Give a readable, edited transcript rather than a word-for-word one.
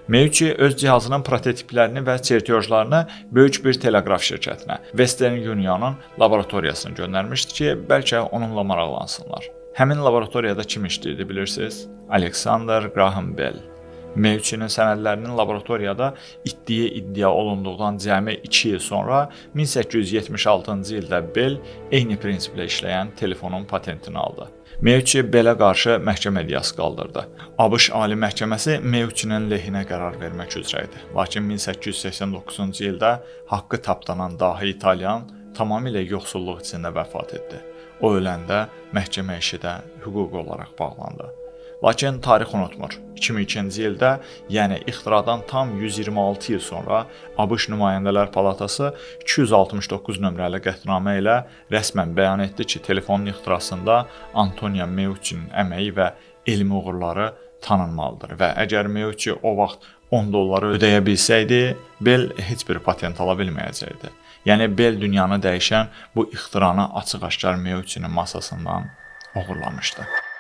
Meucci öz cihazının prototiplərini və çertyojlarını böyük bir teleqraf şirkətinə, Western Union'un laboratoriyasına göndərmişdi ki, bəlkə onunla maraqlansınlar. Həmin laboratoriyada kim işləyirdi bilirsiniz? Alexander Graham Bell. Meucci'nin sənədlərinin laboratoriyada itdiyi iddia olunduqdan cəmi 2 il sonra 1876-cı ildə Bell eyni prinsiplə işləyən telefonun patentini aldı. Meucci Bell-ə qarşı məhkəmə iddiası qaldırdı. ABŞ Ali Məhkəməsi Meucci'nin lehinə qərar vermək üzrə idi. Lakin 1889-cu ildə haqqı tapdanan dahi İtalyan tamamilə yoxsulluq içində vəfat etdi. O öləndə məhkəmə işi də hüquqi olaraq bağlandı. Lakin tarix unutmur. 2002-ci ildə, yəni ixtiradan tam 126 il sonra ABŞ Nümayəndələr Palatası 269 nömrəli qətnamə ilə rəsmən bəyan etdi ki, telefonun ixtirasında Antonio Meucci'nin əməyi və elmi uğurları tanınmalıdır və əgər Meucci o vaxt $10 ödəyə bilsəydi, Bell heç bir patent ala bilməyəcəkdi. Yəni Bell dünyanı dəyişən bu ixtiranı açıq-aşkar Meucci'nin masasından oğurlamışdı.